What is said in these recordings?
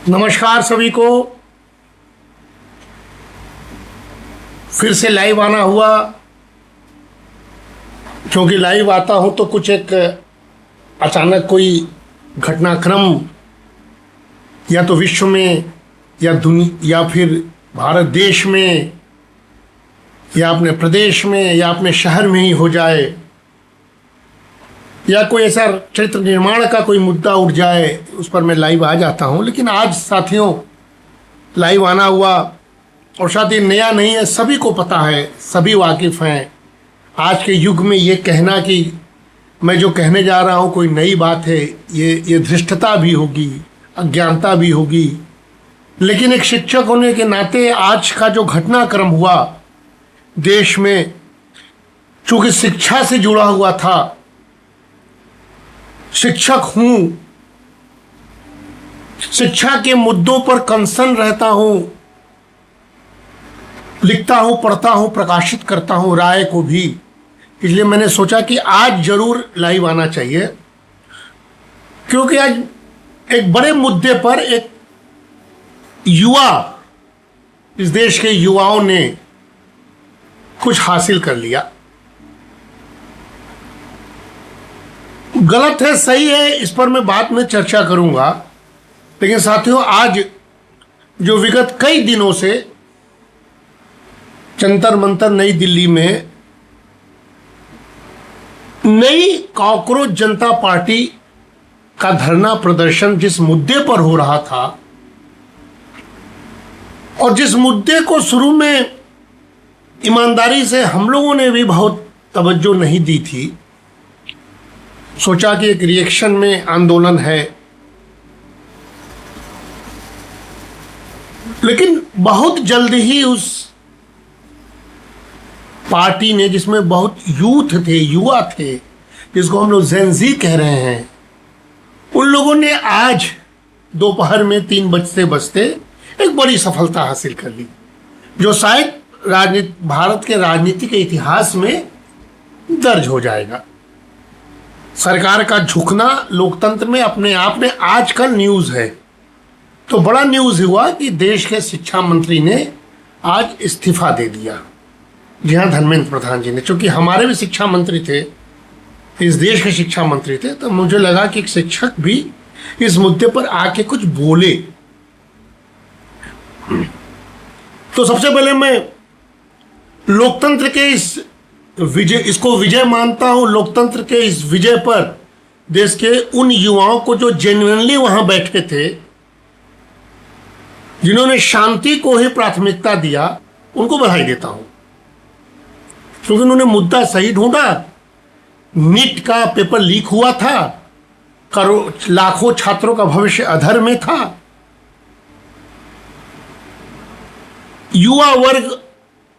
नमस्कार सभी को। फिर से लाइव आना हुआ, क्योंकि लाइव आता हूं तो कुछ एक अचानक कोई घटनाक्रम या तो विश्व में या दुनिया या फिर भारत देश में या अपने प्रदेश में या अपने शहर में ही हो जाए, या कोई ऐसा चरित्र निर्माण का कोई मुद्दा उठ जाए, उस पर मैं लाइव आ जाता हूं। लेकिन आज साथियों लाइव आना हुआ, और शायद ये नया नहीं है, सभी को पता है, सभी वाकिफ़ हैं। आज के युग में ये कहना कि मैं जो कहने जा रहा हूँ कोई नई बात है, ये धृष्टता भी होगी, अज्ञानता भी होगी। लेकिन एक शिक्षक होने के नाते आज का जो घटनाक्रम हुआ देश में, चूँकि शिक्षा से जुड़ा हुआ था, शिक्षक हूँ, शिक्षा के मुद्दों पर कंसर्न रहता हूँ, लिखता हूँ, पढ़ता हूँ, प्रकाशित करता हूँ राय को भी, इसलिए मैंने सोचा कि आज जरूर लाइव आना चाहिए। क्योंकि आज एक बड़े मुद्दे पर एक युवा, इस देश के युवाओं ने कुछ हासिल कर लिया। गलत है, सही है, इस पर मैं बाद में चर्चा करूंगा। लेकिन साथियों, आज जो विगत कई दिनों से जंतर मंतर नई दिल्ली में नई कॉकरोच जनता पार्टी का धरना प्रदर्शन जिस मुद्दे पर हो रहा था, और जिस मुद्दे को शुरू में ईमानदारी से हम लोगों ने भी बहुत तवज्जो नहीं दी थी, सोचा कि एक रिएक्शन में आंदोलन है, लेकिन बहुत जल्द ही उस पार्टी ने, जिसमें बहुत यूथ थे, युवा थे, जिसको हम लोग जेन-ज़ी कह रहे हैं, उन लोगों ने आज दोपहर में 3 बजते बजते एक बड़ी सफलता हासिल कर ली, जो शायद भारत के राजनीति के इतिहास में दर्ज हो जाएगा। सरकार का झुकना लोकतंत्र में अपने आप में आज का न्यूज़ है। तो बड़ा न्यूज़ हुआ कि देश के शिक्षा मंत्री ने आज इस्तीफा दे दिया। जी हाँ, धर्मेंद्र प्रधान जी ने। चूंकि हमारे भी शिक्षा मंत्री थे, इस देश के शिक्षा मंत्री थे, तो मुझे लगा कि एक शिक्षक भी इस मुद्दे पर आके कुछ बोले। तो सबसे पहले मैं लोकतंत्र के इसको विजय मानता हूं। लोकतंत्र के इस विजय पर देश के उन युवाओं को जो जेन्युइनली वहां बैठे थे, जिन्होंने शांति को ही प्राथमिकता दिया, उनको बधाई देता हूं, क्योंकि उन्होंने मुद्दा सही ढूंढा। नीट का पेपर लीक हुआ था, लाखों छात्रों का भविष्य अधर में था, युवा वर्ग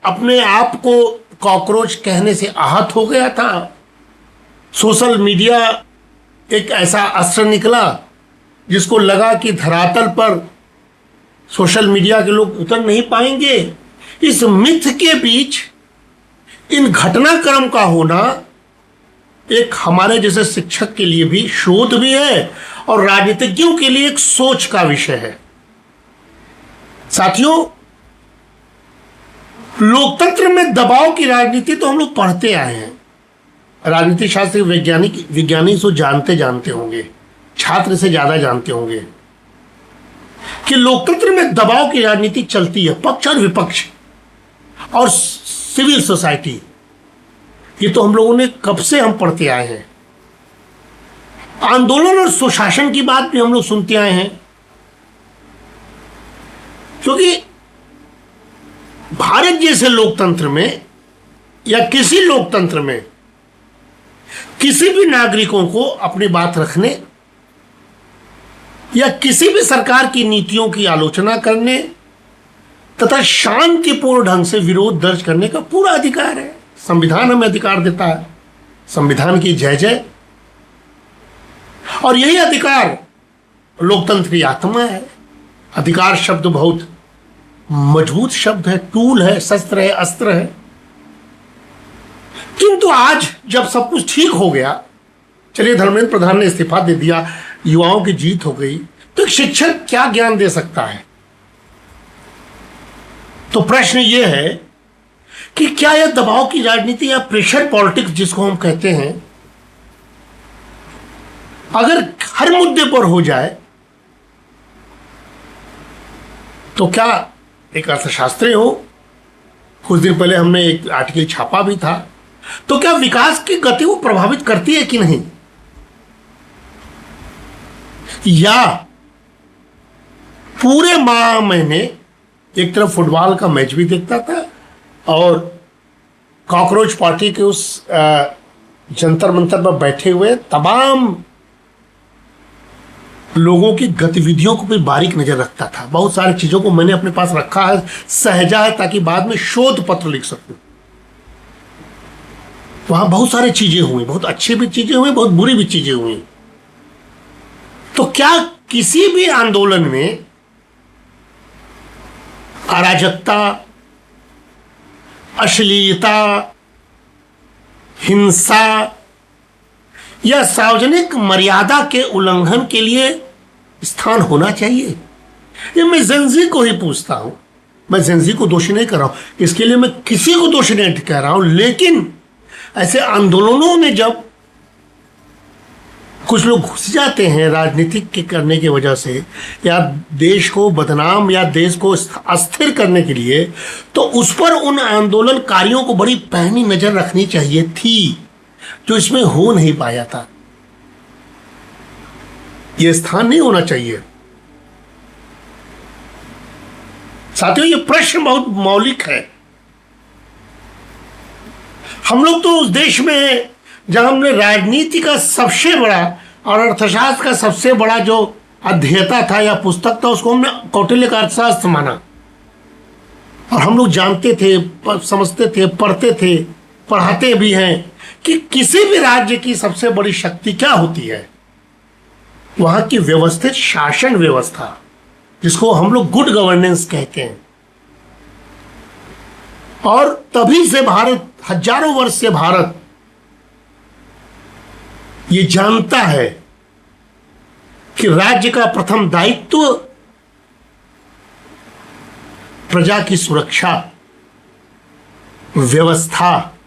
अपने आप को कॉकरोच कहने से आहत हो गया था। सोशल मीडिया एक ऐसा अस्त्र निकला जिसको लगा कि धरातल पर सोशल मीडिया के लोग उतर नहीं पाएंगे। इस मिथ के बीच इन घटनाक्रम का होना एक हमारे जैसे शिक्षक के लिए भी शोध भी है, और राजनीतिज्ञों के लिए एक सोच का विषय है। साथियों, लोकतंत्र में दबाव की राजनीति तो हम लोग पढ़ते आए हैं। राजनीति शास्त्र विज्ञानी सो जानते होंगे, छात्र से ज्यादा जानते होंगे कि लोकतंत्र में दबाव की राजनीति चलती है। पक्ष और विपक्ष और सिविल सोसाइटी, ये तो हम लोगों ने कब से हम पढ़ते आए हैं। आंदोलन और सुशासन की बात भी हम लोग सुनते आए हैं, क्योंकि भारत जैसे लोकतंत्र में या किसी लोकतंत्र में किसी भी नागरिकों को अपनी बात रखने या किसी भी सरकार की नीतियों की आलोचना करने तथा शांतिपूर्ण ढंग से विरोध दर्ज करने का पूरा अधिकार है। संविधान हमें अधिकार देता है, संविधान की जय जय। और यही अधिकार लोकतंत्र की आत्मा है। अधिकार शब्द बहुत मजबूत शब्द है, टूल है, शस्त्र है, अस्त्र है। किंतु आज जब सब कुछ ठीक हो गया, चलिए धर्मेंद्र प्रधान ने इस्तीफा दे दिया, युवाओं की जीत हो गई, तो एक शिक्षक क्या ज्ञान दे सकता है? तो प्रश्न यह है कि क्या यह दबाव की राजनीति या प्रेशर पॉलिटिक्स जिसको हम कहते हैं, अगर हर मुद्दे पर हो जाए तो क्या, एक अर्थशास्त्री हो, कुछ दिन पहले हमने एक आर्टिकल छापा भी था, तो क्या विकास की गति को प्रभावित करती है कि नहीं? या पूरे माह महीने एक तरफ फुटबॉल का मैच भी देखता था और कॉकरोच पार्टी के उस जंतर मंतर पर बैठे हुए तमाम लोगों की गतिविधियों को भी बारीक नजर रखता था। बहुत सारी चीजों को मैंने अपने पास रखा है, सहेजा है, ताकि बाद में शोध पत्र लिख सकूं। वहां बहुत सारी चीजें हुई, बहुत अच्छी भी चीजें हुई, बहुत बुरी भी चीजें हुई। तो क्या किसी भी आंदोलन में अराजकता, अश्लीलता, हिंसा या सार्वजनिक मर्यादा के उल्लंघन के लिए स्थान होना चाहिए? ये मैं जेनजी को ही पूछता हूं। मैं जेनजी को दोषी नहीं कर रहा हूं, इसके लिए मैं किसी को दोषी नहीं कह रहा हूं, लेकिन ऐसे आंदोलनों में जब कुछ लोग घुस जाते हैं राजनीतिक के करने की वजह से, या देश को बदनाम या देश को अस्थिर करने के लिए, तो उस पर उन आंदोलनकारियों को बड़ी पैनी नजर रखनी चाहिए थी, जो इसमें हो नहीं पाया था। यह स्थान नहीं होना चाहिए। साथियों, यह प्रश्न बहुत मौलिक है। हम लोग तो उस देश में हैं जहां हमने राजनीति का सबसे बड़ा और अर्थशास्त्र का सबसे बड़ा जो अध्येता था या पुस्तक था, उसको हमने कौटिल्य का अर्थशास्त्र माना। और हम लोग जानते थे, समझते थे, पढ़ते थे, पढ़ाते भी हैं कि किसी भी राज्य की सबसे बड़ी शक्ति क्या होती है? वहां की व्यवस्थित शासन व्यवस्था, जिसको हम लोग गुड गवर्नेंस कहते हैं। और तभी से भारत, हजारों वर्ष से भारत ये जानता है कि राज्य का प्रथम दायित्व प्रजा की सुरक्षा, व्यवस्था,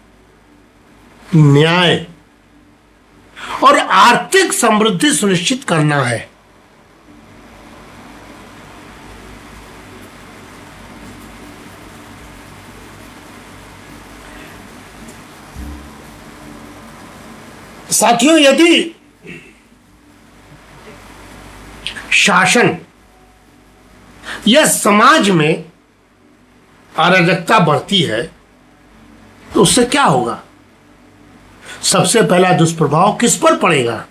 न्याय और आर्थिक समृद्धि सुनिश्चित करना है। साथियों, यदि शासन या समाज में अराजकता बढ़ती है तो उससे क्या होगा? सबसे पहला दुष्प्रभाव किस पर पड़ेगा?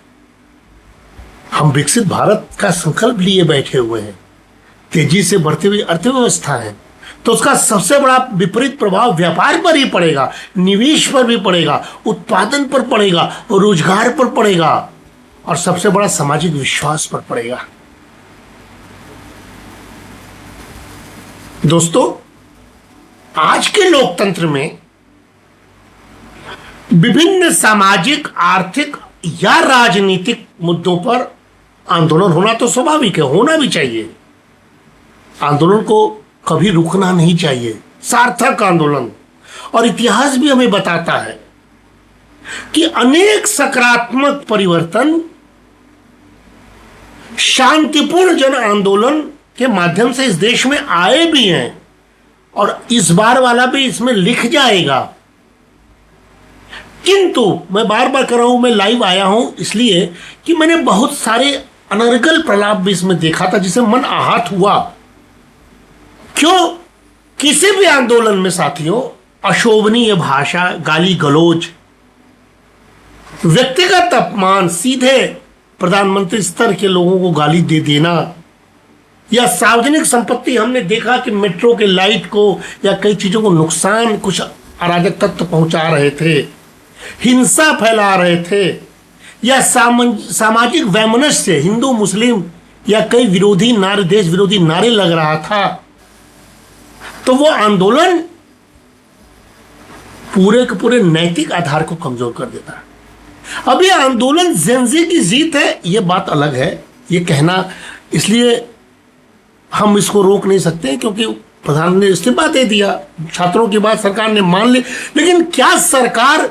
हम विकसित भारत का संकल्प लिए बैठे हुए हैं, तेजी से बढ़ती हुई अर्थव्यवस्था है, तो उसका सबसे बड़ा विपरीत प्रभाव व्यापार पर ही पड़ेगा, निवेश पर भी पड़ेगा, उत्पादन पर पड़ेगा, रोजगार पर पड़ेगा, और सबसे बड़ा सामाजिक विश्वास पर पड़ेगा। दोस्तों, आज के लोकतंत्र में विभिन्न सामाजिक, आर्थिक या राजनीतिक मुद्दों पर आंदोलन होना तो स्वाभाविक है, होना भी चाहिए। आंदोलन को कभी रुकना नहीं चाहिए, सार्थक आंदोलन। और इतिहास भी हमें बताता है कि अनेक सकारात्मक परिवर्तन शांतिपूर्ण जन आंदोलन के माध्यम से इस देश में आए भी हैं, और इस बार वाला भी इसमें लिख जाएगा। किंतु मैं बार बार कर रहा हूं, मैं लाइव आया हूं इसलिए कि मैंने बहुत सारे अनर्गल प्रलाप भी इसमें देखा था, जिसे मन आहत हुआ। क्यों? किसी भी आंदोलन में साथियों, अशोभनीय भाषा, गाली गलौज, व्यक्तिगत अपमान, सीधे प्रधानमंत्री स्तर के लोगों को गाली दे देना, या सार्वजनिक संपत्ति, हमने देखा कि मेट्रो के लाइट को या कई चीजों को नुकसान कुछ अराजक तत्व पहुंचा रहे थे, हिंसा फैला रहे थे, या सामाजिक वैमनस्य, हिंदू मुस्लिम या कई विरोधी नारे, देश विरोधी नारे लग रहा था, तो वो आंदोलन पूरे के पूरे नैतिक आधार को कमजोर कर देता है। अब ये आंदोलन जेनजी की जीत है, ये बात अलग है, ये कहना, इसलिए हम इसको रोक नहीं सकते क्योंकि प्रधान ने इस्तीफा दे दिया, छात्रों की बात सरकार ने मान ली। लेकिन क्या सरकार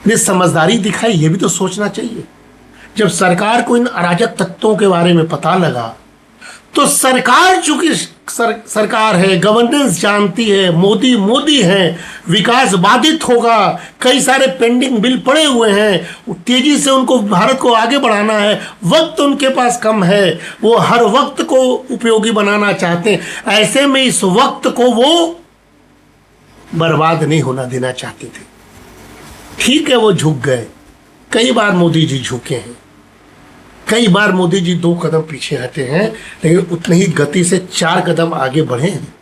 ने समझदारी दिखाई, ये भी तो सोचना चाहिए। जब सरकार को इन अराजक तत्वों के बारे में पता लगा तो सरकार, चूंकि सरकार है, गवर्नेंस जानती है, मोदी मोदी है, विकास बाधित होगा, कई सारे पेंडिंग बिल पड़े हुए हैं, तेजी से उनको भारत को आगे बढ़ाना है, वक्त उनके पास कम है, वो हर वक्त को उपयोगी बनाना चाहते हैं। ऐसे में इस वक्त को वो बर्बाद नहीं होना देना चाहते थे। ठीक है, वो झुक गए, कई बार मोदी जी झुके हैं, कई बार मोदी जी 2 कदम पीछे हटे हैं, लेकिन उतनी ही गति से 4 कदम आगे बढ़े हैं।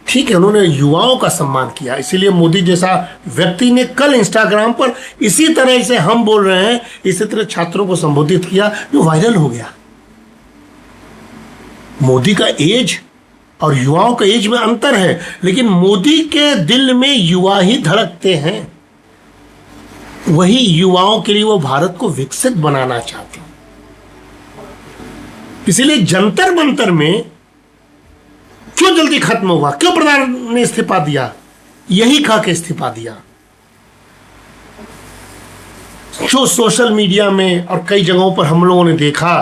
ठीक है, उन्होंने युवाओं का सम्मान किया, इसीलिए मोदी जैसा व्यक्ति ने कल इंस्टाग्राम पर इसी तरह से हम बोल रहे हैं, इसी तरह छात्रों को संबोधित किया, जो वायरल हो गया। मोदी का एज और युवाओं का एज में अंतर है, लेकिन मोदी के दिल में युवा ही धड़कते हैं। वही युवाओं के लिए वो भारत को विकसित बनाना चाहते हैं। इसीलिए जंतर मंतर में क्यों जल्दी खत्म हुआ, क्यों प्रधान ने इस्तीफा दिया, यही खा के इस्तीफा दिया। जो सोशल मीडिया में और कई जगहों पर हम लोगों ने देखा,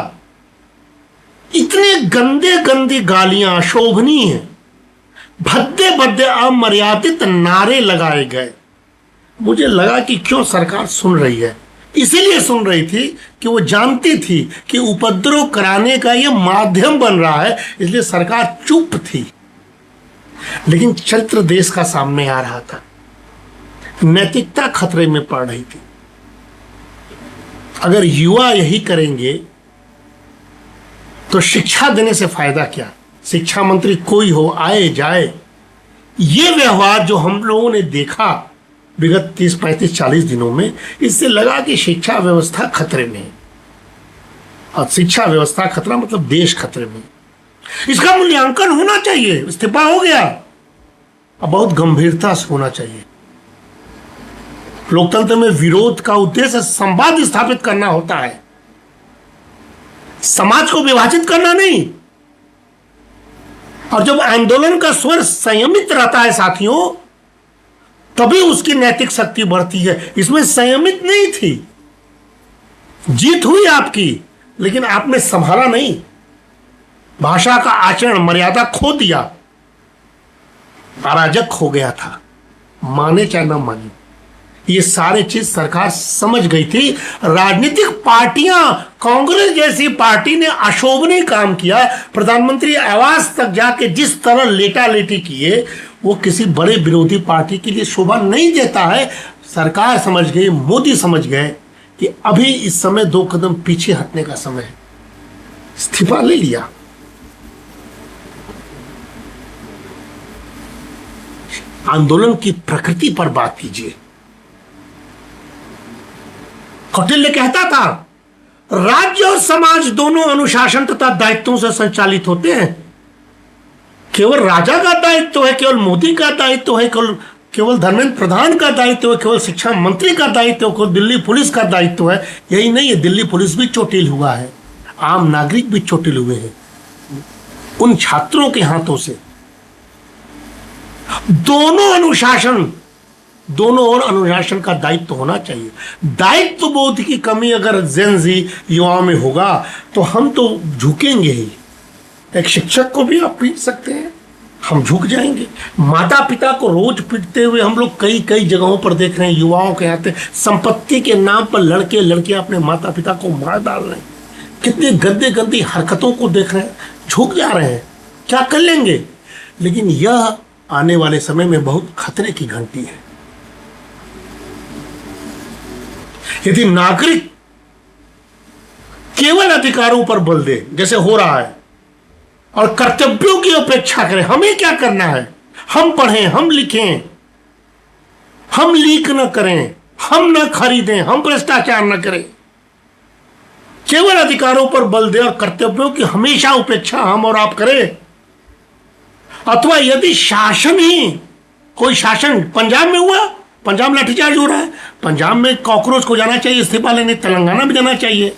इतने गंदे गंदी गालियां, शोभनीय भद्दे भद्दे अमर्यादित नारे लगाए गए। मुझे लगा कि क्यों सरकार सुन रही है, इसीलिए सुन रही थी कि वो जानती थी कि उपद्रव कराने का ये माध्यम बन रहा है, इसलिए सरकार चुप थी। लेकिन चरित्र देश का सामने आ रहा था, नैतिकता खतरे में पड़ रही थी। अगर युवा यही करेंगे तो शिक्षा देने से फायदा क्या। शिक्षा मंत्री कोई हो, आए जाए, ये व्यवहार जो हम लोगों ने देखा विगत 30, 35, 40 दिनों में, इससे लगा कि शिक्षा व्यवस्था खतरे में है। और शिक्षा व्यवस्था खतरा मतलब देश खतरे में। इसका मूल्यांकन होना चाहिए। इस्तीफा हो गया, अब बहुत गंभीरता से होना चाहिए। लोकतंत्र में विरोध का उद्देश्य संवाद स्थापित करना होता है, समाज को विभाजित करना नहीं। और जब आंदोलन का स्वर संयमित रहता है साथियों, तभी उसकी नैतिक शक्ति बढ़ती है। इसमें संयमित नहीं थी, जीत हुई आपकी, लेकिन आपने संभाला नहीं, भाषा का आचरण, मर्यादा खो दिया, अराजक हो गया था। माने चाहे ना माने, ये सारे चीज सरकार समझ गई थी। राजनीतिक पार्टियां, कांग्रेस जैसी पार्टी ने अशोभनीय काम किया। प्रधानमंत्री आवास तक जाके जिस तरह लेटा लेटी किए, वो किसी बड़े विरोधी पार्टी के लिए शोभा नहीं देता है। सरकार समझ गई, मोदी समझ गए कि अभी इस समय 2 कदम पीछे हटने का समय है। इस्तीफा ले लिया। आंदोलन की प्रकृति पर बात कीजिए। कौटिल्य कहता था, राज्य और समाज दोनों अनुशासन तथा दायित्वों से संचालित होते हैं। केवल राजा का दायित्व है, केवल मोदी का दायित्व है, केवल धर्मेंद्र प्रधान का दायित्व है, केवल शिक्षा मंत्री का दायित्व है, केवल दिल्ली पुलिस का दायित्व है। यही नहीं है, दिल्ली पुलिस भी चोटिल हुआ है, आम नागरिक भी चोटिल हुए हैं उन छात्रों के हाथों से। दोनों ओर अनुशासन का दायित्व होना चाहिए। दायित्व बोध की कमी अगर जेन जी युवाओं में होगा तो हम तो झुकेंगे ही। एक शिक्षक को भी आप पीट सकते हैं, हम झुक जाएंगे। माता पिता को रोज पीटते हुए हम लोग कई कई जगहों पर देख रहे हैं। युवाओं के हाथ संपत्ति के नाम पर लड़के लड़कियां अपने माता पिता को मार डाल रहे हैं। कितनी गंदी गंदी हरकतों को देख रहे हैं, झुक जा रहे हैं। क्या कर लेंगे? लेकिन यह आने वाले समय में बहुत खतरे की घंटी है। यदि नागरिक केवल अधिकारों पर बल दे, जैसे हो रहा है, और कर्तव्यों की अपेक्षा करें, हमें क्या करना है, हम पढ़ें, हम लिखें, हम लीक न करें, हम न खरीदें, हम भ्रष्टाचार न करें, केवल अधिकारों पर बल दे और कर्तव्यों की हमेशा उपेक्षा हम और आप करें, अथवा यदि शासन ही, कोई शासन, पंजाब में हुआ, पंजाब लाठीचार्ज हो रहा है, पंजाब में कॉकरोच को जाना चाहिए इस्तीफा लेने, तेलंगाना में जाना चाहिए।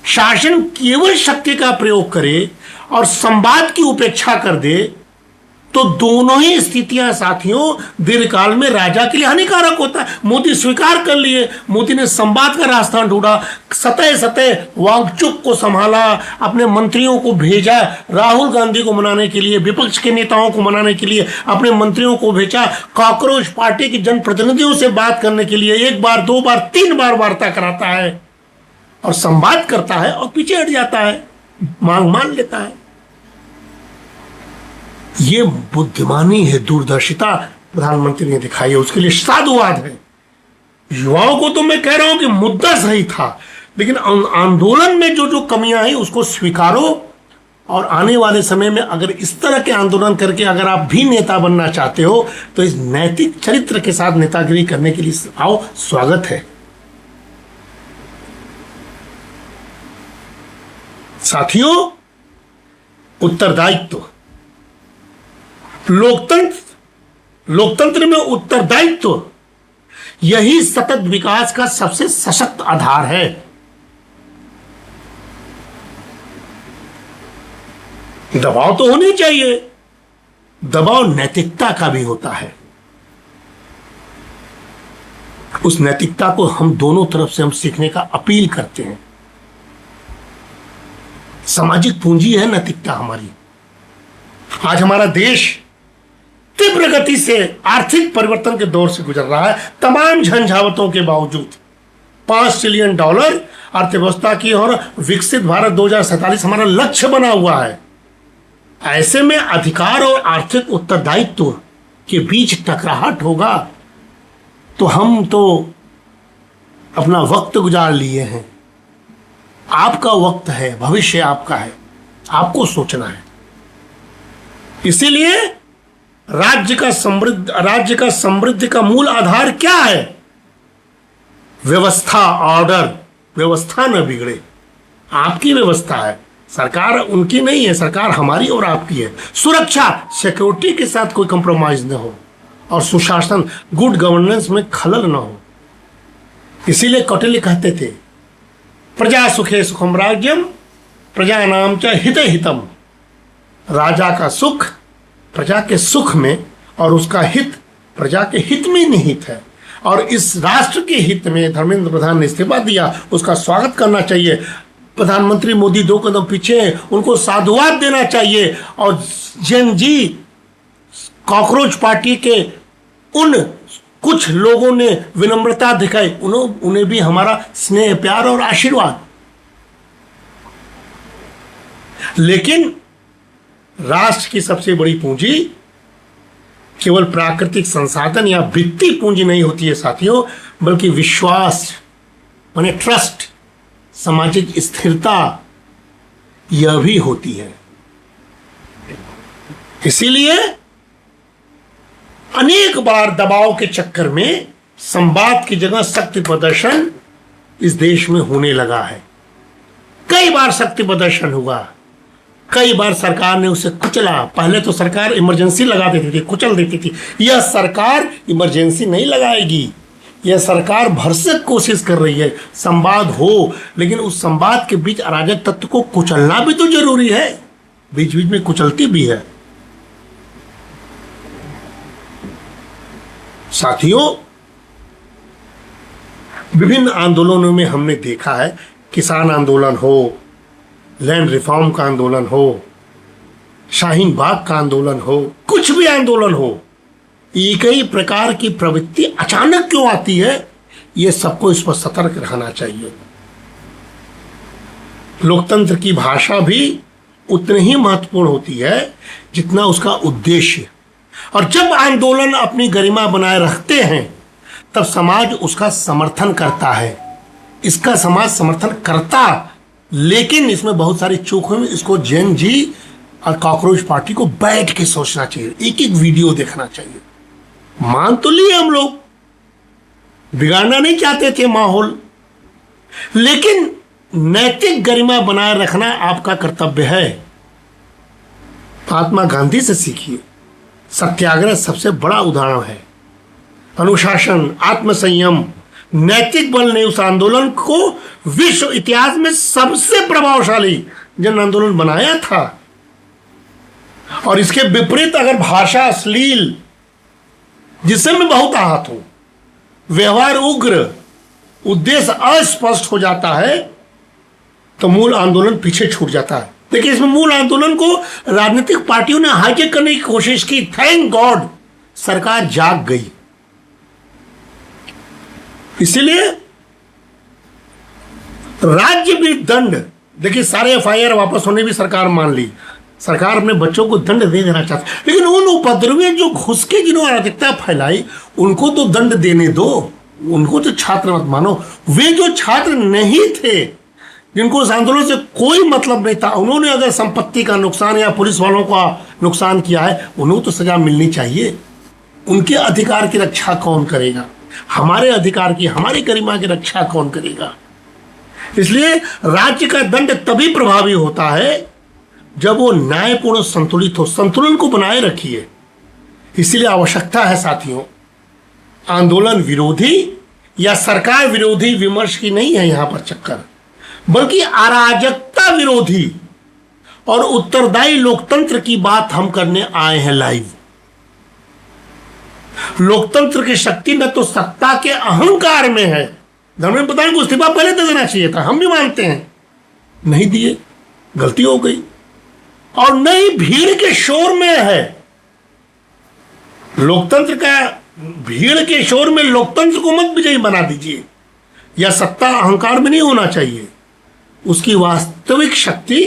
शासन केवल शक्ति का प्रयोग करे और संवाद की उपेक्षा कर दे तो दोनों ही स्थितियां साथियों दीर्घकाल में राजा के लिए हानिकारक होता है। मोदी स्वीकार कर लिए, मोदी ने संवाद का रास्ता ढूंढा, सतह सतह वाकचुप को संभाला, अपने मंत्रियों को भेजा राहुल गांधी को मनाने के लिए, विपक्ष के नेताओं को मनाने के लिए अपने मंत्रियों को भेजा, कॉकरोच पार्टी के जनप्रतिनिधियों से बात करने के लिए 1 बार 2 बार 3 बार वार्ता कराता है और संवाद करता है और पीछे हट जाता है, मांग मान लेता है। ये बुद्धिमानी है, दूरदर्शिता प्रधानमंत्री ने दिखाई है, उसके लिए साधुवाद है। युवाओं को तो मैं कह रहा हूं कि मुद्दा सही था, लेकिन आंदोलन में जो जो कमियां हैं उसको स्वीकारो और आने वाले समय में अगर इस तरह के आंदोलन करके अगर आप भी नेता बनना चाहते हो तो इस नैतिक चरित्र के साथ नेतागिरी करने के लिए आओ, स्वागत है। साथियों, उत्तरदायित्व, लोकतंत्र में उत्तरदायित्व यही सतत विकास का सबसे सशक्त आधार है। दबाव तो होनी चाहिए, दबाव नैतिकता का भी होता है। उस नैतिकता को हम दोनों तरफ से हम सीखने का अपील करते हैं। सामाजिक पूंजी है नैतिकता हमारी। आज हमारा देश तीव्र गति से आर्थिक परिवर्तन के दौर से गुजर रहा है। तमाम झंझावतों के बावजूद 5 ट्रिलियन डॉलर अर्थव्यवस्था की और विकसित भारत 2047 हमारा लक्ष्य बना हुआ है। ऐसे में अधिकार और आर्थिक उत्तरदायित्व के बीच टकराहट होगा तो हम तो अपना वक्त गुजार लिए हैं। आपका वक्त है, भविष्य आपका है, आपको सोचना है। इसीलिए राज्य का समृद्धि का मूल आधार क्या है? व्यवस्था, ऑर्डर। व्यवस्था न बिगड़े। आपकी व्यवस्था है, सरकार उनकी नहीं है, सरकार हमारी और आपकी है। सुरक्षा, सिक्योरिटी के साथ कोई कंप्रोमाइज न हो और सुशासन, गुड गवर्नेंस में खलल न हो। इसीलिए कौटिल्य कहते थे, प्रजा सुखे सुखम राज्यम प्रजानाम च हित हितम। राजा का सुख प्रजा के सुख में और उसका हित प्रजा के हित में निहित है। और इस राष्ट्र के हित में धर्मेंद्र प्रधान ने इस्तीफा दिया, उसका स्वागत करना चाहिए। प्रधानमंत्री मोदी 2 कदम पीछे हैं, उनको साधुवाद देना चाहिए। और जैन जी, कॉकरोच पार्टी के उन कुछ लोगों ने विनम्रता दिखाई, उन्हें भी हमारा स्नेह, प्यार और आशीर्वाद। लेकिन राष्ट्र की सबसे बड़ी पूंजी केवल प्राकृतिक संसाधन या वित्तीय पूंजी नहीं होती है साथियों, बल्कि विश्वास माने ट्रस्ट, सामाजिक स्थिरता यह भी होती है। इसीलिए अनेक बार दबाव के चक्कर में संवाद की जगह शक्ति प्रदर्शन इस देश में होने लगा है। कई बार शक्ति प्रदर्शन हुआ, कई बार सरकार ने उसे कुचला। पहले तो सरकार इमरजेंसी लगा देती थी, कुचल देती थी। यह सरकार इमरजेंसी नहीं लगाएगी, यह सरकार भरसक कोशिश कर रही है संवाद हो, लेकिन उस संवाद के बीच अराजक तत्व को कुचलना भी तो जरूरी है, बीच बीच में कुचलती भी है। साथियों, विभिन्न आंदोलनों में हमने देखा है, किसान आंदोलन हो, लैंड रिफॉर्म का आंदोलन हो, शाहीन बाग का आंदोलन हो, कुछ भी आंदोलन हो, एक ही प्रकार की प्रवृत्ति अचानक क्यों आती है, यह सबको इस पर सतर्क रहना चाहिए। लोकतंत्र की भाषा भी उतनी ही महत्वपूर्ण होती है जितना उसका उद्देश्य। और जब आंदोलन अपनी गरिमा बनाए रखते हैं तब समाज उसका समर्थन करता है, इसका समाज समर्थन करता। लेकिन इसमें बहुत सारी चूक हुई। इसको जैन जी और कॉकरोच पार्टी को बैठ के सोचना चाहिए, एक एक वीडियो देखना चाहिए। मान तो लिए हम लोग, बिगाड़ना नहीं चाहते थे माहौल, लेकिन नैतिक गरिमा बनाए रखना आपका कर्तव्य है। महात्मा गांधी से सीखिए, सत्याग्रह सबसे बड़ा उदाहरण है। अनुशासन, आत्मसंयम, नैतिक बल ने उस आंदोलन को विश्व इतिहास में सबसे प्रभावशाली जन आंदोलन बनाया था। और इसके विपरीत अगर भाषा अश्लील, जिससे मैं बहुत आहत हूं, व्यवहार उग्र, उद्देश्य अस्पष्ट हो जाता है, तो मूल आंदोलन पीछे छूट जाता है। देखिए, इसमें मूल आंदोलन को राजनीतिक पार्टियों ने हाईजैक करने की कोशिश की। थैंक गॉड सरकार जाग गई। इसलिए राज्य भी दंड, देखिए सारे एफआईआर वापस होने भी सरकार मान ली। सरकार अपने बच्चों को दंड दे देना चाहती, लेकिन उन उपद्रवियों जो घुस के जिन्होंने अराजकता फैलाई उनको तो दंड देने दो, उनको तो छात्र मत मानो। वे जो छात्र नहीं थे, जिनको उस आंदोलन से कोई मतलब नहीं था, उन्होंने अगर संपत्ति का नुकसान या पुलिस वालों का नुकसान किया है, उन्हें तो सजा मिलनी चाहिए। उनके अधिकार की रक्षा कौन करेगा? हमारे अधिकार की, हमारी गरिमा की रक्षा कौन करेगा? इसलिए राज्य का दंड तभी प्रभावी होता है जब वो न्यायपूर्ण संतुलित हो। संतुलन को बनाए रखिए। इसलिए आवश्यकता है साथियों, आंदोलन विरोधी या सरकार विरोधी विमर्श की नहीं है यहां पर चक्कर, बल्कि अराजकता विरोधी और उत्तरदायी लोकतंत्र की बात हम करने आए हैं लाइव। लोकतंत्र की शक्ति न तो सत्ता के अहंकार में है। धर्मेंद्र प्रधान को इस्तीफा पहले दे देना चाहिए था, हम भी मानते हैं, नहीं दिए, गलती हो गई। और नहीं भीड़ के शोर में है। लोकतंत्र का भीड़ के शोर में लोकतंत्र को मत विजयी बना दीजिए, या सत्ता अहंकार में नहीं होना चाहिए। उसकी वास्तविक शक्ति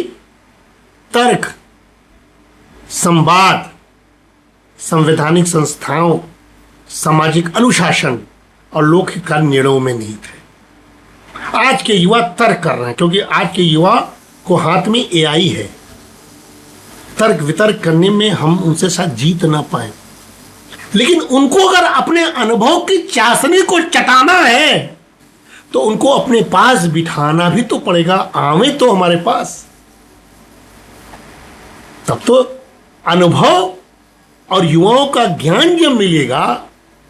तर्क, संवाद, संवैधानिक संस्थाओं, सामाजिक अनुशासन और लोकहित का निर्णयों में निहित है। आज के युवा तर्क कर रहे हैं, क्योंकि आज के युवा को हाथ में एआई है। तर्क वितर्क करने में हम उनसे शायद जीत ना पाए, लेकिन उनको अगर अपने अनुभव की चाशनी को चटाना है तो उनको अपने पास बिठाना भी तो पड़ेगा। आवे तो हमारे पास, तब तो अनुभव और युवाओं का ज्ञान जब मिलेगा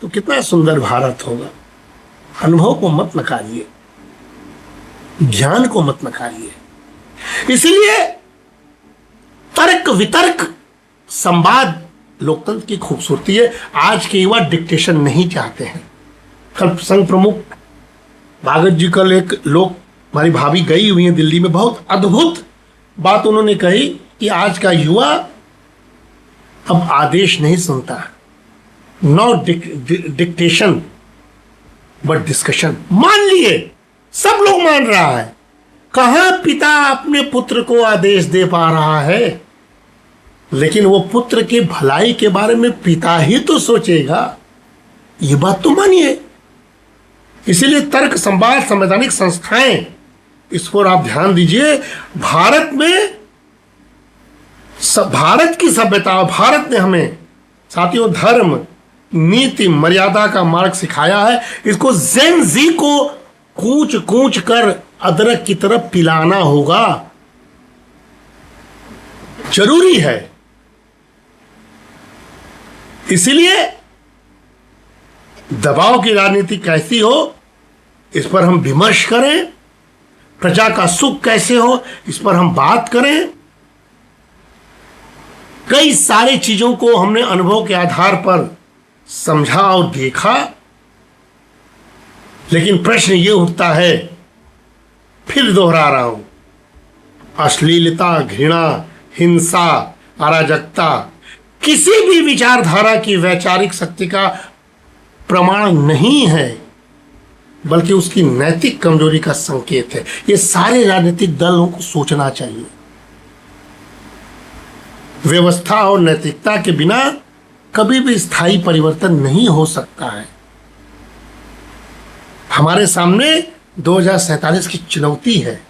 तो कितना सुंदर भारत होगा। अनुभव को मत नकारिए, ज्ञान को मत नकारिए। इसलिए तर्क वितर्क संवाद लोकतंत्र की खूबसूरती है। आज के युवा डिक्टेशन नहीं चाहते हैं। कल संघ प्रमुख भागवत जी, कल एक लोग, हमारी भाभी गई हुई है दिल्ली में, बहुत अद्भुत बात उन्होंने कही कि आज का युवा अब आदेश नहीं सुनता, नॉट डिक्टेशन बट डिस्कशन। मान लिए, सब लोग मान रहा है। कहां पिता अपने पुत्र को आदेश दे पा रहा है? लेकिन वो पुत्र के भलाई के बारे में पिता ही तो सोचेगा। ये बात तो मानिए। इसीलिए तर्क, संवाद, संवैधानिक संस्थाएं, इस पर आप ध्यान दीजिए। भारत में भारत की सभ्यता, भारत ने हमें साथियों धर्म, नीति, मर्यादा का मार्ग सिखाया है। इसको जेन जी को कूच कूच कर अदरक की तरफ पिलाना होगा, जरूरी है। इसलिए दबाव की राजनीति कैसी हो, इस पर हम विमर्श करें। प्रजा का सुख कैसे हो, इस पर हम बात करें। कई सारी चीजों को हमने अनुभव के आधार पर समझा और देखा, लेकिन प्रश्न ये उठता है, फिर दोहरा रहा हूं, अश्लीलता, घृणा, हिंसा, अराजकता किसी भी विचारधारा की वैचारिक शक्ति का प्रमाण नहीं है, बल्कि उसकी नैतिक कमजोरी का संकेत है। ये सारे राजनीतिक दलों को सोचना चाहिए। व्यवस्था और नैतिकता के बिना कभी भी स्थायी परिवर्तन नहीं हो सकता है। हमारे सामने 2047 की चुनौती है,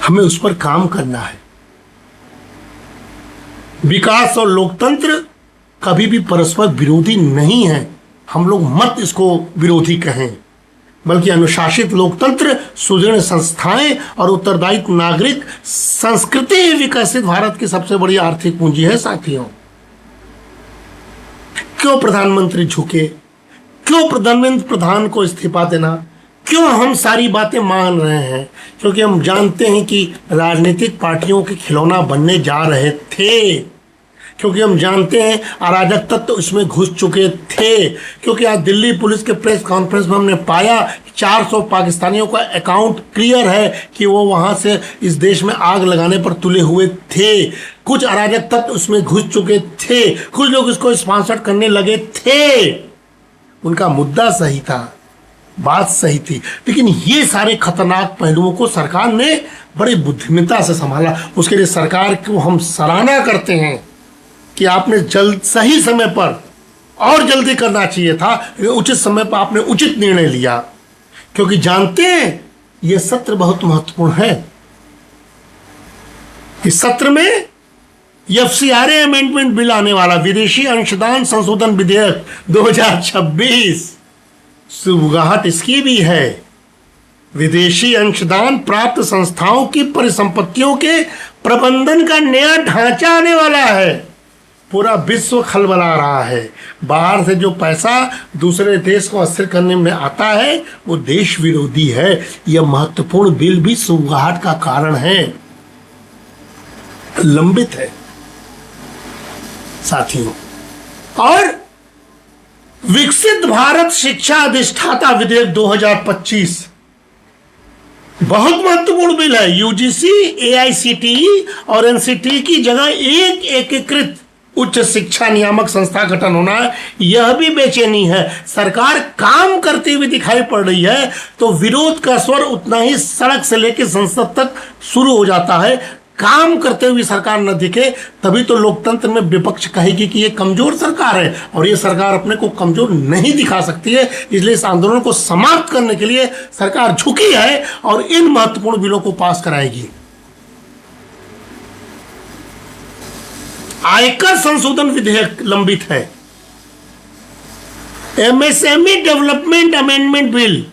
हमें उस पर काम करना है। विकास और लोकतंत्र कभी भी परस्पर विरोधी नहीं है। हम लोग मत इसको विरोधी कहें, बल्कि अनुशासित लोकतंत्र, सुदृढ़ संस्थाएं और उत्तरदायित्व नागरिक संस्कृति विकसित भारत की सबसे बड़ी आर्थिक पूंजी है। साथियों, क्यों प्रधानमंत्री झुके, क्यों धर्मेंद्र प्रधान को इस्तीफा देना? क्यों हम सारी बातें मान रहे हैं? क्योंकि हम जानते हैं कि राजनीतिक पार्टियों के खिलौना बनने जा रहे थे, क्योंकि हम जानते हैं अराजक तत्व इसमें घुस चुके थे, क्योंकि आज दिल्ली पुलिस के प्रेस कॉन्फ्रेंस में हमने पाया 400 पाकिस्तानियों का अकाउंट क्लियर है कि वो वहाँ से इस देश में आग लगाने पर तुले हुए थे। कुछ अराजक तत्व उसमें घुस चुके थे, कुछ लोग इसको स्पॉन्सर करने लगे थे। उनका मुद्दा सही था, बात सही थी, लेकिन ये सारे खतरनाक पहलुओं को सरकार ने बड़ी बुद्धिमत्ता से संभाला। उसके लिए सरकार को हम सराहना करते हैं कि आपने सही समय पर और जल्दी करना चाहिए था, उचित समय पर आपने उचित निर्णय लिया, क्योंकि जानते हैं यह सत्र बहुत महत्वपूर्ण है। इस सत्र में एफसीआरए अमेंडमेंट बिल आने वाला, विदेशी अंशदान संशोधन विधेयक 2026, शुरुआत इसकी भी है। विदेशी अंशदान प्राप्त संस्थाओं की परिसंपत्तियों के प्रबंधन का नया ढांचा आने वाला है। पूरा विश्व खलबला रहा है। बाहर से जो पैसा दूसरे देश को अस्थिर करने में आता है वो देश विरोधी है। यह महत्वपूर्ण बिल भी शुरुआत का कारण है, लंबित है साथियों। और विकसित भारत शिक्षा अधिष्ठाता विधेयक 2025 बहुत महत्वपूर्ण बिल है। यूजीसी, एआईसीटीई और एनसीटी की जगह एक एकीकृत उच्च शिक्षा नियामक संस्था गठन होना है, यह भी बेचैनी है। सरकार काम करती हुई दिखाई पड़ रही है तो विरोध का स्वर उतना ही सड़क से लेकर संसद तक शुरू हो जाता है। काम करते हुए सरकार न दिखे तभी तो लोकतंत्र में विपक्ष कहेगी कि ये कमजोर सरकार है, और ये सरकार अपने को कमजोर नहीं दिखा सकती है। इसलिए इस आंदोलन को समाप्त करने के लिए सरकार झुकी है और इन महत्वपूर्ण बिलों को पास कराएगी। आयकर संशोधन विधेयक लंबित है। MSME development amendment bill,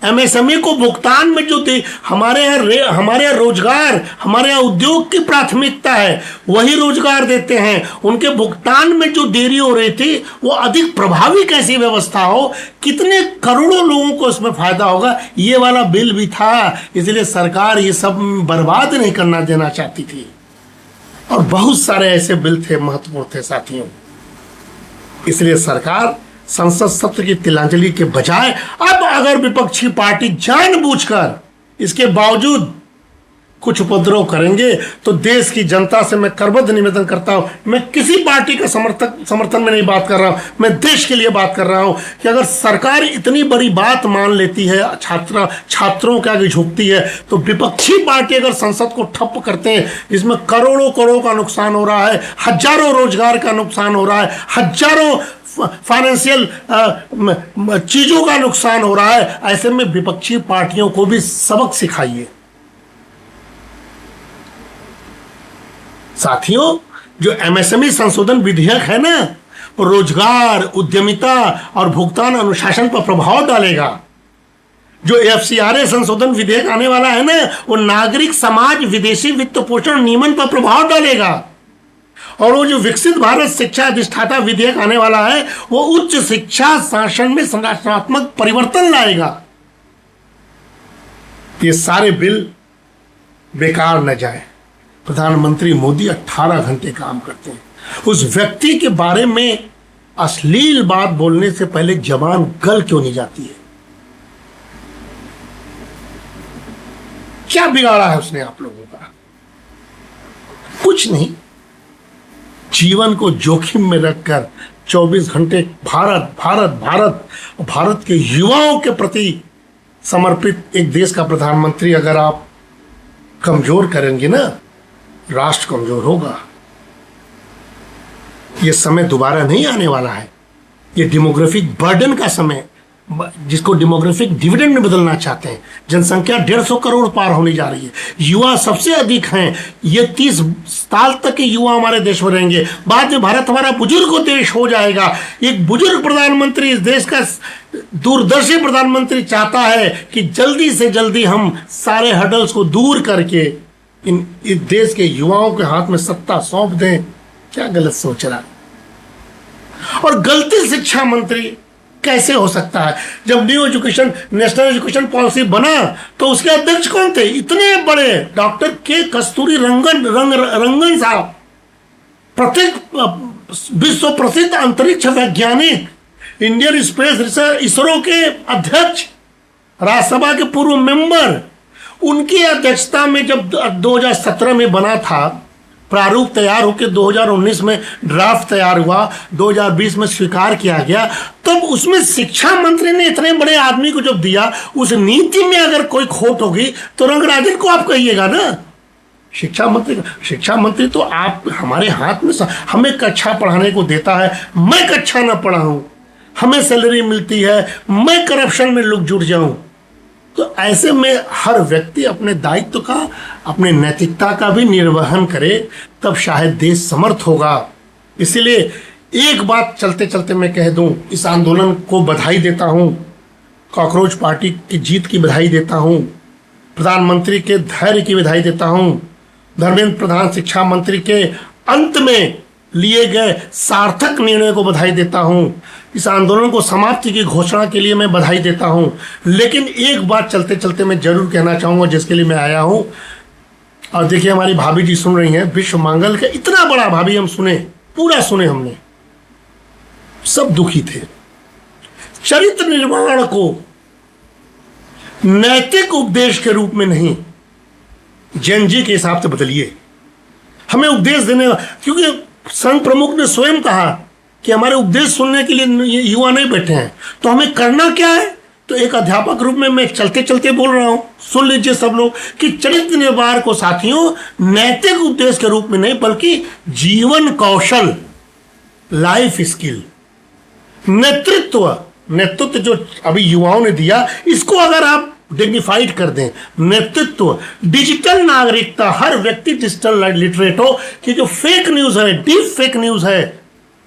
MSME को भुगतान में जो हमारे यहाँ रोजगार, हमारे यहाँ उद्योग की प्राथमिकता है, वही रोजगार देते हैं। उनके भुगतान में जो देरी हो रही थी वो अधिक प्रभावी कैसी व्यवस्था हो, कितने करोड़ों लोगों को इसमें फायदा होगा, ये वाला बिल भी था। इसलिए सरकार ये सब बर्बाद नहीं करना देना चाहती थी। और बहुत सारे ऐसे बिल थे, महत्वपूर्ण थे साथियों। इसलिए सरकार संसद सत्र की तिलांजलि के बजाय अब अगर विपक्षी पार्टी जानबूझकर इसके बावजूद कुछ उपद्रव करेंगे तो देश की जनता से मैं करबद्ध निवेदन करता हूं, मैं किसी पार्टी का समर्थन में नहीं बात कर रहा हूं, मैं देश के लिए बात कर रहा हूं कि अगर सरकार इतनी बड़ी बात मान लेती है, छात्रों के आगे झुकती है, तो विपक्षी पार्टी अगर संसद को ठप्प करते हैं, इसमें करोड़ों करोड़ का नुकसान हो रहा है, हजारों रोजगार का नुकसान हो रहा है, हजारों फाइनेंशियल चीजों का नुकसान हो रहा है। ऐसे में विपक्षी पार्टियों को भी सबक सिखाइए साथियों। जो एमएसएमई संशोधन विधेयक है ना, वो रोजगार, उद्यमिता और भुगतान अनुशासन पर प्रभाव डालेगा। जो एफसीआरए संशोधन विधेयक आने वाला है ना, वो नागरिक समाज विदेशी वित्त पोषण नियमन पर प्रभाव डालेगा। और वो जो विकसित भारत शिक्षा अधिष्ठाता विधेयक आने वाला है, वो उच्च शिक्षा शासन में संरचनात्मक परिवर्तन लाएगा। ये सारे बिल बेकार न जाए। प्रधानमंत्री मोदी 18 घंटे काम करते हैं। उस व्यक्ति के बारे में अश्लील बात बोलने से पहले जबान गल क्यों नहीं जाती है? क्या बिगाड़ा है उसने आप लोगों का? कुछ नहीं। जीवन को जोखिम में रखकर 24 घंटे भारत भारत भारत भारत के युवाओं के प्रति समर्पित एक देश का प्रधानमंत्री अगर आप कमजोर करेंगे ना, राष्ट्र कमजोर होगा। यह समय दोबारा नहीं आने वाला है। यह डेमोग्राफिक बर्डन का समय, जिसको डेमोग्राफिक डिविडेंड में बदलना चाहते हैं। जनसंख्या 150 करोड़ पार होने जा रही है, युवा सबसे अधिक हैं। ये 30 साल तक के युवा हमारे देश में रहेंगे। बाद में भारत हमारा बुजुर्ग देश हो जाएगा। एक बुजुर्ग प्रधानमंत्री, इस देश का दूरदर्शी प्रधानमंत्री चाहता है कि जल्दी से जल्दी हम सारे हडल्स को दूर करके इस देश के युवाओं के हाथ में सत्ता सौंप दें। क्या गलत सोच रहा है। और गलती शिक्षा मंत्री कैसे हो सकता है? जब नेशनल एजुकेशन पॉलिसी बना तो उसके अध्यक्ष कौन थे? इतने बड़े डॉक्टर के कस्तूरी रंगन साहब, विश्व प्रसिद्ध अंतरिक्ष वैज्ञानिक, इंडियन स्पेस रिसर्च इसरो के अध्यक्ष, राज्यसभा के पूर्व मेंबर, उनकी अध्यक्षता में जब 2017 में बना था, प्रारूप तैयार होकर 2019 में ड्राफ्ट तैयार हुआ, 2020 में स्वीकार किया गया, तब उसमें शिक्षा मंत्री ने इतने बड़े आदमी को जब दिया, उस नीति में अगर कोई खोट होगी तो रंगराजन को आप कहिएगा ना। शिक्षा मंत्री तो आप हमारे हाथ में, हमें कक्षा पढ़ाने को देता है, मैं कक्षा ना पढ़ाऊं, हमें सैलरी मिलती है, मैं करप्शन में लोग जुड़ जाऊं। तो ऐसे में हर व्यक्ति अपने दायित्व का, अपने नैतिकता का भी निर्वहन करे, तब शायद देश समर्थ होगा। इसीलिए एक बात चलते चलते मैं कह दूं, इस आंदोलन को बधाई देता हूं, कॉकरोच पार्टी की जीत की बधाई देता हूं, प्रधानमंत्री के धैर्य की बधाई देता हूं, धर्मेंद्र प्रधान शिक्षा मंत्री के अंत में लिए गए सार्थक निर्णय को बधाई देता हूं, इस आंदोलन को समाप्ति की घोषणा के लिए मैं बधाई देता हूं। लेकिन एक बात चलते चलते मैं जरूर कहना चाहूंगा, जिसके लिए मैं आया हूं। और देखिए हमारी भाभी जी सुन रही हैं, विश्व मंगल का इतना बड़ा, भाभी हम सुने, पूरा सुने हमने, सब दुखी थे। चरित्र निर्माण को नैतिक उपदेश के रूप में नहीं, जैन जी के हिसाब से बदलिए। हमें उपदेश देने, क्योंकि संघ प्रमुख ने स्वयं कहा कि हमारे उपदेश सुनने के लिए युवा नहीं बैठे हैं, तो हमें करना क्या है? तो एक अध्यापक रूप में मैं चलते चलते बोल रहा हूं, सुन लीजिए सब लोग, कि चरित्र निर्माण को साथियों नैतिक उपदेश के रूप में नहीं, बल्कि जीवन कौशल, लाइफ स्किल, नेतृत्व जो अभी युवाओं ने दिया, इसको अगर आप डिग्निफाइड कर दें, नेतृत्व, डिजिटल नागरिकता, हर व्यक्ति डिजिटल लिटरेट हो, कि जो फेक न्यूज है, डीप फेक न्यूज है,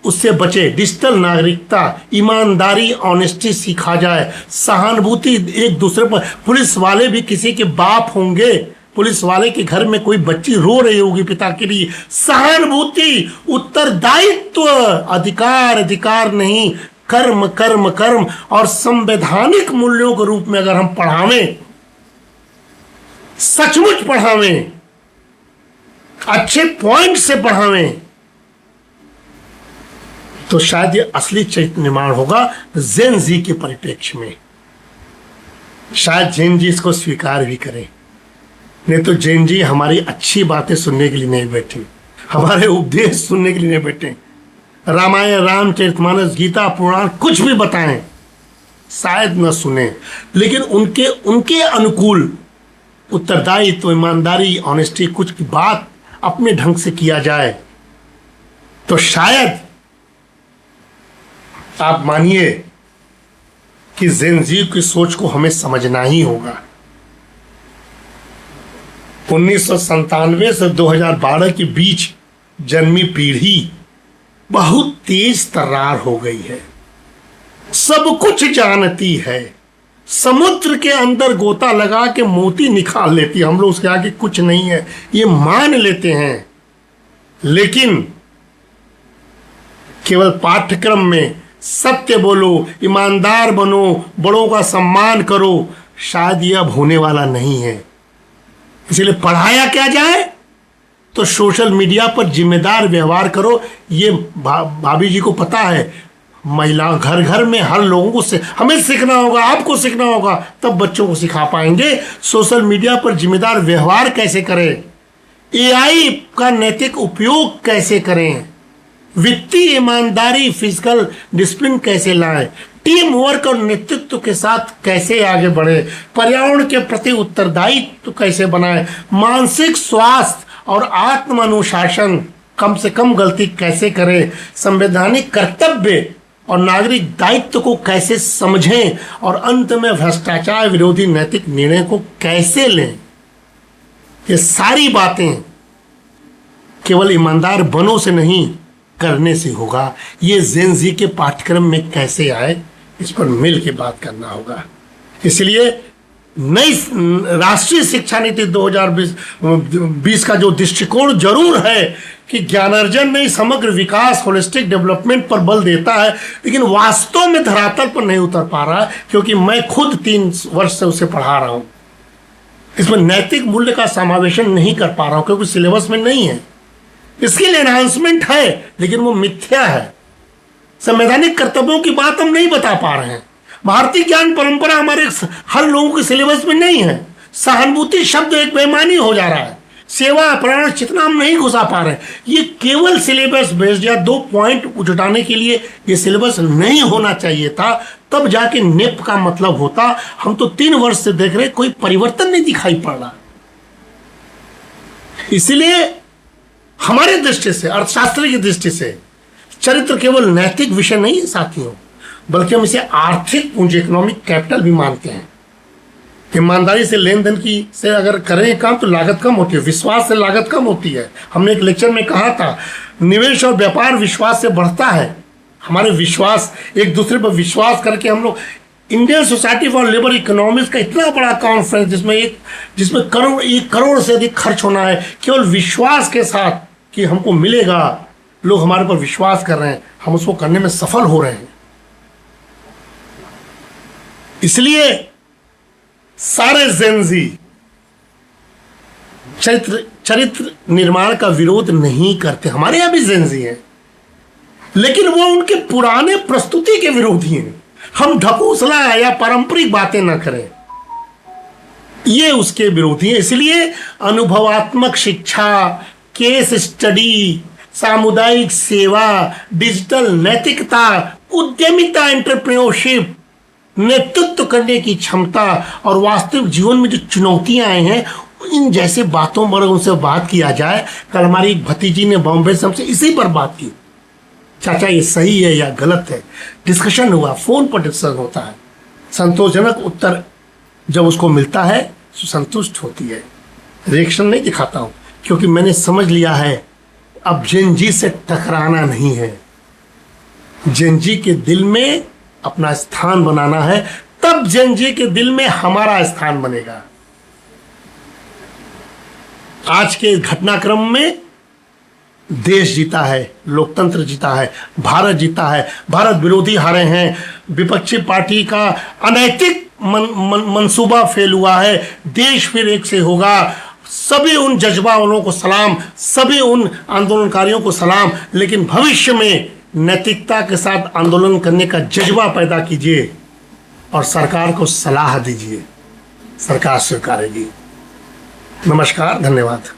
उससे बचे, डिजिटल नागरिकता, ईमानदारी, ऑनेस्टी सीखा जाए, सहानुभूति एक दूसरे पर, पुलिस वाले भी किसी के बाप होंगे, पुलिस वाले के घर में कोई बच्ची रो रही होगी पिता के लिए, सहानुभूति, उत्तरदायित्व, अधिकार नहीं, कर्म कर्म कर्म, और संवैधानिक मूल्यों के रूप में अगर हम पढ़ावें, सचमुच पढ़ावें, अच्छे पॉइंट से पढ़ावें, तो शायद ये असली चरित्र निर्माण होगा जेन जी के परिप्रेक्ष्य में। शायद जैन जी इसको स्वीकार भी करें, नहीं तो जैन जी हमारी अच्छी बातें सुनने के लिए नहीं बैठे, हमारे उपदेश सुनने के लिए नहीं बैठे। रामायण, रामचरितमानस, गीता, पुराण कुछ भी बताएं, शायद न सुने, लेकिन उनके अनुकूल उत्तरदायित्व, ईमानदारी, ऑनेस्टी, कुछ की बात अपने ढंग से किया जाए, तो शायद आप मानिए कि जेन जी की सोच को हमें समझना ही होगा। 1997 से 2012 के बीच जन्मी पीढ़ी बहुत तेज तर्रार हो गई है, सब कुछ जानती है, समुद्र के अंदर गोता लगा के मोती निकाल लेती है, हम लोग उसके आगे कुछ नहीं है ये मान लेते हैं, लेकिन केवल पाठ्यक्रम में सत्य बोलो, ईमानदार बनो, बड़ों का सम्मान करो, शायद यह अब होने वाला नहीं है। इसलिए पढ़ाया क्या जाए, तो सोशल मीडिया पर जिम्मेदार व्यवहार करो। ये भाभी जी को पता है, महिला घर घर में हर लोगों को हमें सीखना होगा, आपको सीखना होगा, तब बच्चों को सिखा पाएंगे सोशल मीडिया पर जिम्मेदार व्यवहार कैसे करें, एआई का नैतिक उपयोग कैसे करें, वित्तीय ईमानदारी, फिजिकल डिसिप्लिन कैसे लाएं, टीम वर्क और नेतृत्व के साथ कैसे आगे बढ़े, पर्यावरण के प्रति उत्तरदायित्व कैसे बनाएं, मानसिक स्वास्थ्य और आत्म अनुशासन, कम से कम गलती कैसे करें, संवैधानिक कर्तव्य और नागरिक दायित्व को कैसे समझें, और अंत में भ्रष्टाचार विरोधी नैतिक निर्णय को कैसे लें। ये सारी बातें केवल ईमानदार बनो से नहीं, करने से होगा। ये जेन जी के पाठ्यक्रम में कैसे आए, इस पर मिल के बात करना होगा। इसलिए नई राष्ट्रीय शिक्षा नीति 2020 का जो दृष्टिकोण जरूर है कि ज्ञानार्जन नहीं समग्र विकास होलिस्टिक डेवलपमेंट पर बल देता है, लेकिन वास्तव में धरातल पर नहीं उतर पा रहा, क्योंकि मैं खुद 3 वर्ष से उसे पढ़ा रहा हूं। इसमें नैतिक मूल्य का समावेशन नहीं कर पा रहा हूं क्योंकि सिलेबस में नहीं है। इसके लिए एनहांसमेंट है लेकिन वो मिथ्या है। संवैधानिक कर्तव्यों की बात हम नहीं बता पा रहे हैं। भारतीय ज्ञान परंपरा हमारे हर लोगों के सिलेबस में नहीं है। सहानुभूति शब्द एक बेईमानी हो जा रहा है। सेवा प्राण चेतना हम नहीं घुसा पा रहे हैं। ये केवल सिलेबस बेस्ड या 2 पॉइंट जुटाने के लिए ये सिलेबस नहीं होना चाहिए था, तब जाके नेप का मतलब होता। हम तो 3 वर्ष से देख रहे, कोई परिवर्तन नहीं दिखाई पड़ रहा। इसलिए हमारे दृष्टि से, अर्थशास्त्र की दृष्टि से चरित्र केवल नैतिक विषय नहीं है साथियों, बल्कि हम इसे आर्थिक पूंजी, इकोनॉमिक कैपिटल भी मानते हैं। ईमानदारी से लेन देन की से अगर करें काम तो लागत कम होती है, विश्वास से लागत कम होती है। हमने एक लेक्चर में कहा था, निवेश और व्यापार विश्वास से बढ़ता है। हमारे विश्वास, एक दूसरे पर विश्वास करके हम लोग Indian society for labour economics का इतना बड़ा कॉन्फ्रेंस जिसमें 1 करोड़ से अधिक खर्च होना है, केवल विश्वास के साथ कि हमको मिलेगा, लोग हमारे पर विश्वास कर रहे हैं, हम उसको करने में सफल हो रहे हैं। इसलिए सारे जेनजी चरित्र निर्माण का विरोध नहीं करते। हमारे यहां भी जेनजी हैं, लेकिन वो उनके पुराने प्रस्तुति के विरोधी हैं। हम ढकोसला या पारंपरिक बातें ना करें, ये उसके विरोधी हैं। इसलिए अनुभवात्मक शिक्षा, केस स्टडी, सामुदायिक सेवा, डिजिटल नैतिकता, उद्यमिता, एंटरप्रेन्योरशिप, नेतृत्व करने की क्षमता और वास्तविक जीवन में जो चुनौतियां आई हैं, इन जैसे बातों पर उनसे बात किया जाए। कल हमारी एक भतीजी ने बॉम्बे से हमसे इसी पर बात की, चाचा ये सही है या गलत है। डिस्कशन हुआ, फोन पर डिस्कशन होता है। संतोषजनक उत्तर जब उसको मिलता है तो संतुष्ट होती है। रिएक्शन नहीं दिखाता हूं क्योंकि मैंने समझ लिया है अब जेनजी से टकराना नहीं है, जेनजी के दिल में अपना स्थान बनाना है, तब जेनजी के दिल में हमारा स्थान बनेगा। आज के घटनाक्रम में देश जीता है, लोकतंत्र जीता है, भारत जीता है, भारत विरोधी हारे हैं, विपक्षी पार्टी का अनैतिक मंसूबा फेल हुआ है, देश फिर एक से होगा। सभी उन जज्बा वालों को सलाम, सभी उन आंदोलनकारियों को सलाम, लेकिन भविष्य में नैतिकता के साथ आंदोलन करने का जज्बा पैदा कीजिए और सरकार को सलाह दीजिए, सरकार स्वीकारेगी। नमस्कार, धन्यवाद।